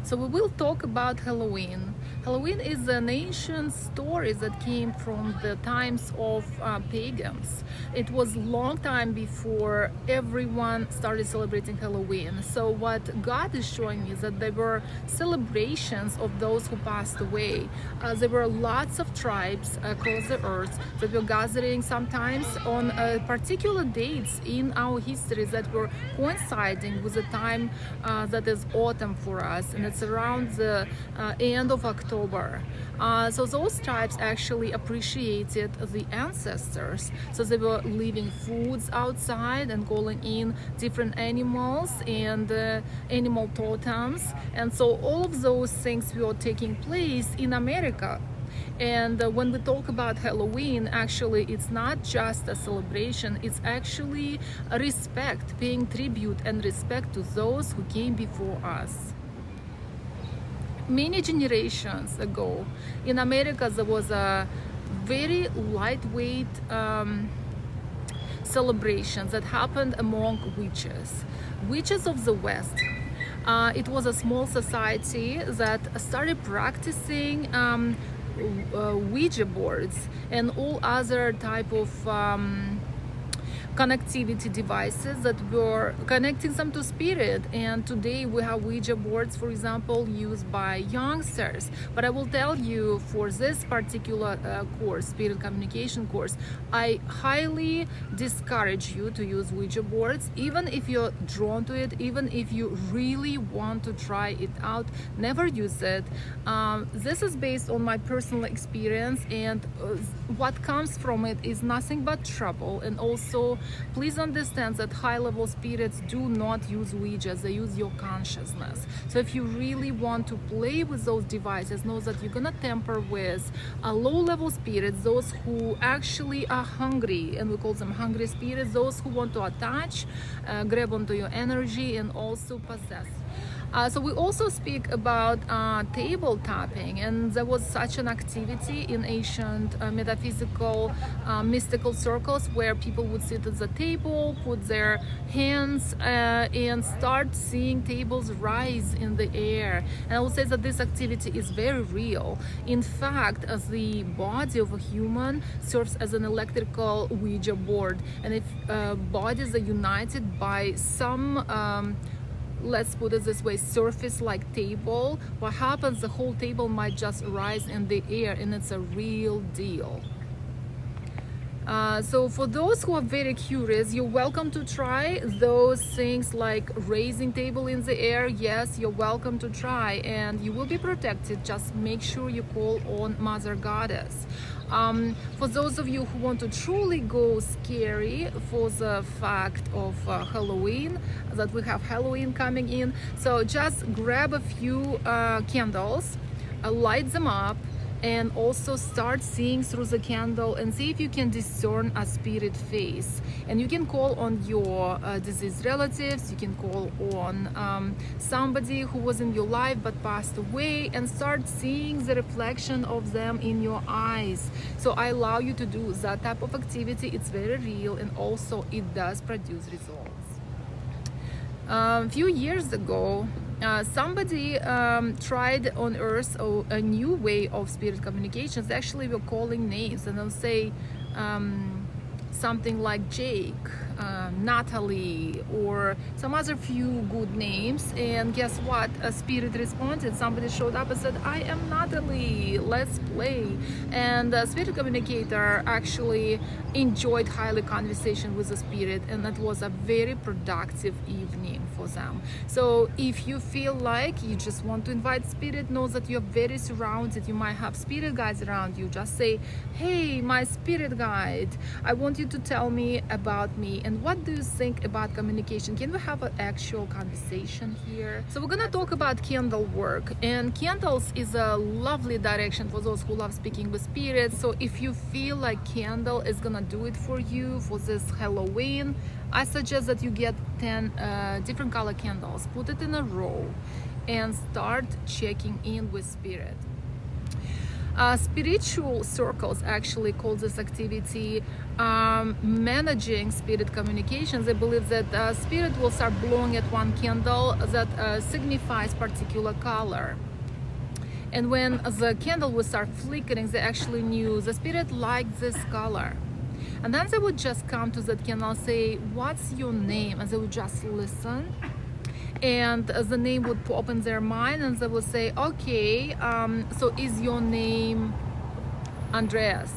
So we will talk about Halloween. Halloween is an ancient story that came from the times of pagans. It was long time before everyone started celebrating Halloween. So what God is showing me is that there were celebrations of those who passed away. There were lots of tribes across the earth that were gathering sometimes on particular dates in our history that were coinciding with the time that is autumn for us, and it's around the end of October. So those tribes actually appreciated the ancestors. So they were leaving foods outside and calling in different animals and animal totems. And so all of those things were taking place in America. And when we talk about Halloween, actually it's not just a celebration, it's actually a respect, paying tribute and respect to those who came before us. Many generations ago in America, there was a very lightweight celebration that happened among witches of the West. It was a small society that started practicing Ouija boards and all other type of connectivity devices that were connecting them to spirit. And today we have Ouija boards, for example, used by youngsters. But I will tell you, for this particular course, spirit communication course, I highly discourage you to use Ouija boards. Even if you're drawn to it, even if you really want to try it out, never use it. This is based on my personal experience, and what comes from it is nothing but trouble. And also, please understand that high-level spirits do not use Ouijas, they use your consciousness. So if you really want to play with those devices, know that you're gonna tamper with low-level spirits, those who actually are hungry, and we call them hungry spirits, those who want to attach, grab onto your energy, and also possess. So we also speak about table tapping, and there was such an activity in ancient metaphysical mystical circles where people would sit at the table, put their hands and start seeing tables rise in the air. And I would say that this activity is very real. In fact, as the body of a human serves as an electrical Ouija board, and if bodies are united by some let's put it this way, surface like table, what happens, the whole table might just rise in the air, and it's a real deal. So for those who are very curious, you're welcome to try those things like raising table in the air. Yes, you're welcome to try, and you will be protected. Just make sure you call on Mother Goddess. For those of you who want to truly go scary for the fact of Halloween, that we have Halloween coming in, so just grab a few candles, light them up, and also start seeing through the candle and see if you can discern a spirit face. And you can call on your deceased relatives, you can call on somebody who was in your life but passed away, and start seeing the reflection of them in your eyes. So I allow you to do that type of activity. It's very real, and also it does produce results. A few years ago, somebody tried on Earth a new way of spirit communications. Actually, we're calling names, and they'll say something like Jake, Natalie, or some other few good names. And guess what? A spirit responded. Somebody showed up and said, "I am Natalie, let's play." And the spirit communicator actually enjoyed highly conversation with the spirit, and that was a very productive evening for them. So if you feel like you just want to invite spirit, know that you're very surrounded. You might have spirit guides around you. Just say, "Hey, my spirit guide, I want you to tell me about me, and what do you think about communication? Can we have an actual conversation here?" So we're gonna talk about candle work, and candles is a lovely direction for those who love speaking with spirits. So if you feel like candle is gonna do it for you for this Halloween, I suggest that you get 10 different color candles, put it in a row, and start checking in with spirit. Spiritual circles actually call this activity managing spirit communications. They believe that spirit will start blowing at one candle that signifies particular color. And when the candle would start flickering, they actually knew the spirit liked this color. And then they would just come to that candle and say, "What's your name?" And they would just listen. And the name would pop in their mind, and they would say, "Okay, so is your name Andreas?"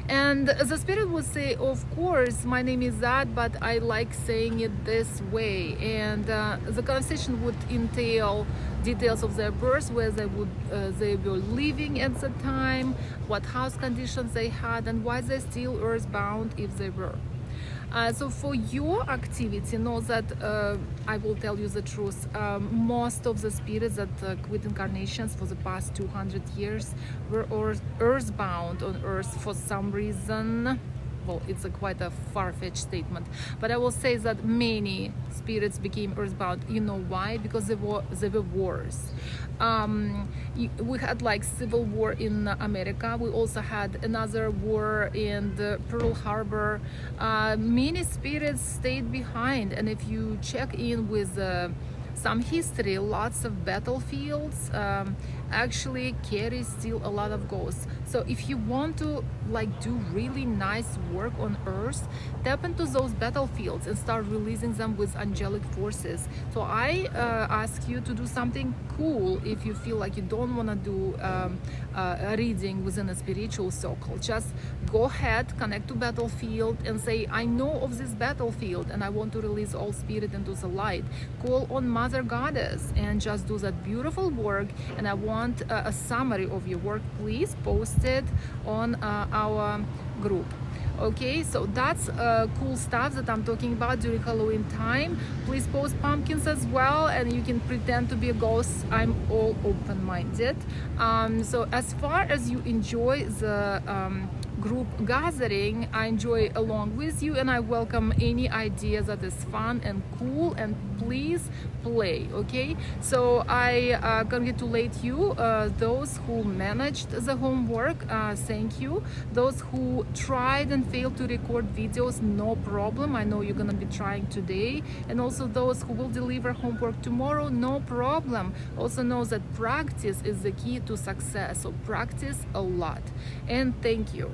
And the spirit would say, "Of course, my name is that, but I like saying it this way." And the conversation would entail details of their birth, where they were living at the time, what house conditions they had, and why they're still earthbound if they were. So for your activity, know that I will tell you the truth. Most of the spirits that quit incarnations for the past 200 years were earthbound on Earth for some reason. Well, it's quite a far-fetched statement, but I will say that many spirits became earthbound. You know why? Because there were wars. We had like civil war in America. We also had another war in the Pearl Harbor. Many spirits stayed behind, and if you check in with some history, lots of battlefields actually carry still a lot of ghosts. So if you want to like do really nice work on Earth, tap into those battlefields and start releasing them with angelic forces. So I ask you to do something cool. If you feel like you don't want to do a reading within a spiritual circle, just go ahead, connect to battlefield and say, "I know of this battlefield and I want to release all spirit into the light." Call on Mother Goddess and just do that beautiful work. And I want a summary of your work. Please post it on our group. Okay, so that's cool stuff that I'm talking about during Halloween time. Please post pumpkins as well, and you can pretend to be a ghost. I'm all open-minded. So as far as you enjoy the group gathering, I enjoy along with you, and I welcome any idea that is fun and cool, and please play. Okay, so I congratulate you, those who managed the homework, thank you. Those who tried and failed to record videos, no problem, I know you're gonna be trying today. And also those who will deliver homework tomorrow, no problem. Also know that practice is the key to success, so practice a lot. And thank you.